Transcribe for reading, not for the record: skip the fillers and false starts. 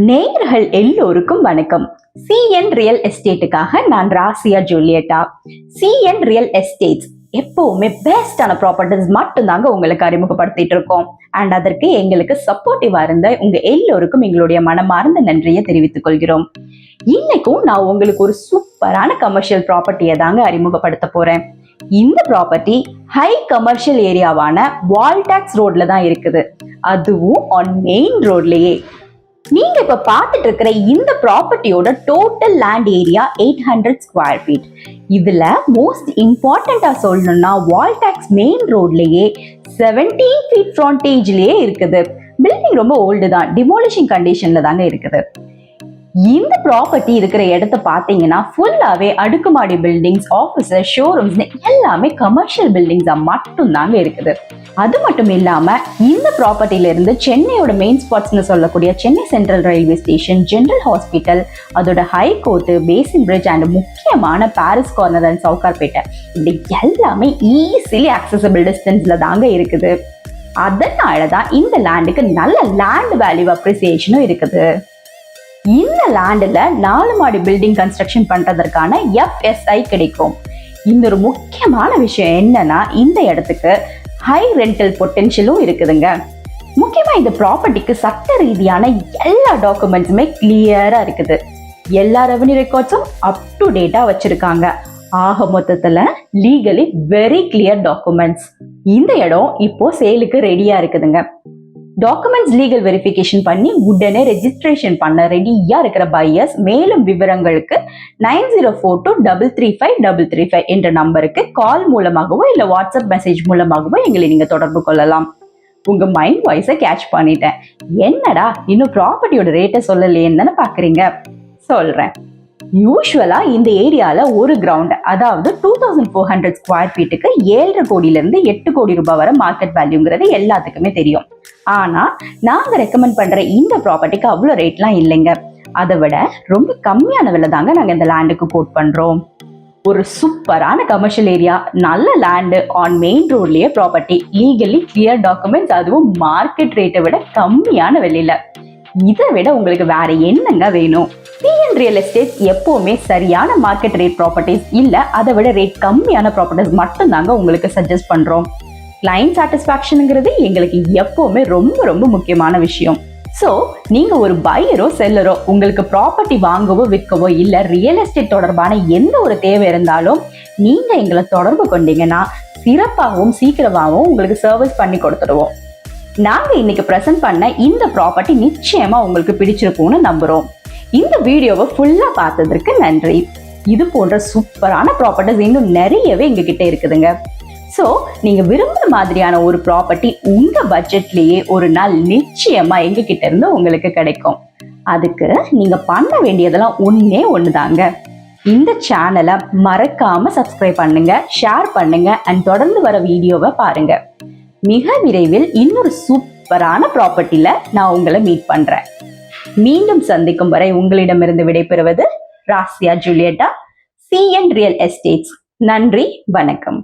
நேயர்கள் எல்லோருக்கும் வணக்கம். சிஎன் ரியல் எஸ்டேட்டுக்காக நான் ராசியா ஜூலியட்டா. சிஎன் ரியல் எஸ்டேட்ஸ் எப்பவுமே பெஸ்டான ப்ராப்பர்ட்டிஸ் மட்டும்தாங்க உங்களுக்கு அறிமுகப்படுத்திட்டு இருக்கோம். அண்ட் அதற்கு எங்களுக்கு சப்போர்ட்டிவா இருந்த உங்க எல்லோருக்கும் எங்களுடைய மனமார்ந்த நன்றியை தெரிவித்துக் கொள்கிறோம். இன்னைக்கும் நான் உங்களுக்கு ஒரு சூப்பரான கமர்ஷியல் ப்ராப்பர்ட்டியை தாங்க அறிமுகப்படுத்த போறேன். இந்த ப்ராப்பர்ட்டி ஹை கமர்ஷியல் ஏரியாவான வால்டாக்ஸ் ரோட்ல தான் இருக்குது. அதுவும் ஆன் மெயின் ரோட்லயே. நீங்க இப்ப பார்த்துட்டு இருக்கிற இந்த ப்ராப்பர்ட்டியோட total land area 800 square feet. இதுல மோஸ்ட் இம்பார்ட்டண்டா சொல்லணும்னா வால்டாக்ஸ் மெயின் ரோட்லயே 17 ஃபீட் ஃப்ரண்டேஜ்லயே இருக்குது. பில்டிங் ரொம்ப ஓல்டு தான், டிமோலிஷிங் கண்டிஷன்ல தாங்க இருக்குது. இந்த ப்ராப்பர்ட்டி இருக்கிற இடத்த பாத்தீங்கன்னா ஃபுல்லாவே அடுக்குமாடி பில்டிங்ஸ், ஆபீசஸ், ஷோரூம்ஸ் எல்லாமே கமர்ஷியல் பில்டிங்ஸா மட்டும் தாங்க இருக்குது. அது மட்டும் இல்லாம இந்த ப்ராப்பர்ட்டில இருந்து சென்னையோட மெயின் ஸ்பாட்ஸ்னு சொல்லக்கூடிய Chennai central railway station, general hospital, அதோட high court, basin bridge and முக்கியமான பாரிஸ் கார்னர் அண்ட் சவுகார்பேட்டை இப்படி எல்லாமே ஈஸிலி அக்சசபிள் டிஸ்டன்ஸ்ல தாங்க இருக்குது. அதனாலதான் இந்த லேண்டுக்கு நல்ல லேண்ட் வேல்யூ அப்ரிசியேஷனும் இருக்குது. இந்த லேண்ட்ல 4 மாடி பில்டிங் கன்ஸ்ட்ரக்ஷன் பண்றதற்கான FSI கிடைக்கும். இந்த ஒரு முக்கியமான விஷயம் என்னன்னா, இந்த இடத்துக்கு ஹை ரெண்டல் பொட்டென்ஷியலும் இருக்குதுங்க. முக்கியமா இந்த ப்ராப்பர்ட்டிக்கு சட்ட ரீதியான எல்லா டாக்குமெண்ட்ஸுமே கிளியரா இருக்குது. எல்லா ரெவன்யூ ரெக்கார்ட்ஸும் அப் டு டேட்டா வச்சிருக்காங்க. ஆக மொத்தத்துல லீகலி வெரி கிளியர் டாக்குமெண்ட்ஸ். இந்த இடம் இப்போ சேலுக்கு ரெடியா இருக்குதுங்க. டாக்குமெண்ட்ஸ் லீகல் வெரிஃபிகேஷன் பண்ணி உடனே ரெஜிஸ்ட்ரேஷன் பண்ண ரெடியா இருக்கிற பையர்ஸ் மேலும் விவரங்களுக்கு 9042335335 என்ற நம்பருக்கு கால் மூலமாகவோ இல்ல வாட்ஸ்அப் மெசேஜ் மூலமாகவோ எங்களை நீங்க தொடர்பு கொள்ளலாம். உங்க மைண்ட் வாய்ஸை கேட்ச் பண்ணிட்டேன். என்னடா இன்னும் ப்ராப்பர்ட்டியோட ரேட்டை சொல்லலையேன்னு தானே பாக்குறீங்க. சொல்றேன். யூஸ்வலா இந்த ஏரியால ஒரு கிரவுண்ட், அதாவது 2400 ஸ்கொயர் ஃபீட்டுக்கு 7.5 கோடியில இருந்து 8 கோடி ரூபாய் வரை மார்க்கெட் வேல்யூங்கிறது எல்லாத்துக்குமே தெரியும். ஆனா நாங்க ரெக்கமெண்ட் பண்ற இந்த ப்ராப்பர்ட்டிக்கு அவ்வளவு ரேட்லாம் இல்லைங்க. அதை விட ரொம்ப கம்மியான விலை தாங்க நாங்க இந்த லேண்டுக்கு கோட் பண்றோம். ஒரு சூப்பரான கமர்ஷியல் ஏரியா, நல்ல லேண்டு, ஆன் மெயின் ரோட்லயே ப்ராப்பர்ட்டி, லீகலி கிளியர் டாக்குமெண்ட்ஸ், அதுவும் மார்க்கெட் ரேட்டை விட கம்மியான விலையில. இதை விட உங்களுக்கு வேற என்னங்க வேணும்? சிஎன் ரியல் எஸ்டேட் எப்பவுமே சரியான மார்க்கெட் ரேட் ப்ராப்பர்ட்டிஸ் இல்ல அதை விட ரேட் கம்மியான ப்ராப்பர்ட்டிஸ் மட்டும் தாங்க உங்களுக்கு சஜஸ்ட் பண்றோம். கிளைண்ட் சாட்டிஸ்பாக்சனுங்கிறது எங்களுக்கு எப்பவுமே ரொம்ப ரொம்ப முக்கியமான விஷயம். சோ நீங்க ஒரு பையரோ செல்லரோ, உங்களுக்கு ப்ராப்பர்ட்டி வாங்கவோ விற்கவோ இல்ல ரியல் எஸ்டேட் தொடர்பான எந்த ஒரு தேவை இருந்தாலும் நீங்க எங்களை தொடர்பு கொண்டீங்கன்னா சிறப்பாகவும் சீக்கிரமாகவும் உங்களுக்கு சர்வீஸ் பண்ணி கொடுத்துடுவோம். நாங்க இன்னைக்கு பிரசன்ட் பண்ண இந்த ப்ராப்பர்ட்டி நிச்சயமா உங்களுக்கு பிடிச்சிருக்கும்னு நம்புறோம். இந்த வீடியோவை ஃபுல்லா பார்த்ததற்கு நன்றி. இது போன்ற சூப்பரான ப்ராப்பர்ட்டிஸ் இன்னும் நிறையவே எங்க கிட்ட இருக்குதுங்க. சோ நீங்க விரும்புற மாதிரியான ஒரு ப்ராப்பர்ட்டி உங்க பட்ஜெட்லயே ஒரு நாள் நிச்சயமா எங்க கிட்ட இருந்து உங்களுக்கு கிடைக்கும். அதுக்கு நீங்க பண்ண வேண்டியதெல்லாம் ஒண்ணே ஒண்ணுதாங்க. இந்த சேனலை மறக்காம சப்ஸ்கிரைப் பண்ணுங்க, ஷேர் பண்ணுங்க அண்ட் தொடர்ந்து வர வீடியோவை பாருங்க. மிக விரைவில் இன்னொரு சூப்பரான ப்ராப்பர்ட்டில நான் உங்களை மீட் பண்றேன். மீண்டும் சந்திக்கும் வரை உங்களிடமிருந்து விடைபெறுவது ராசியா ஜூலியட்டா, சிஎன் ரியல் எஸ்டேட்ஸ். நன்றி, வணக்கம்.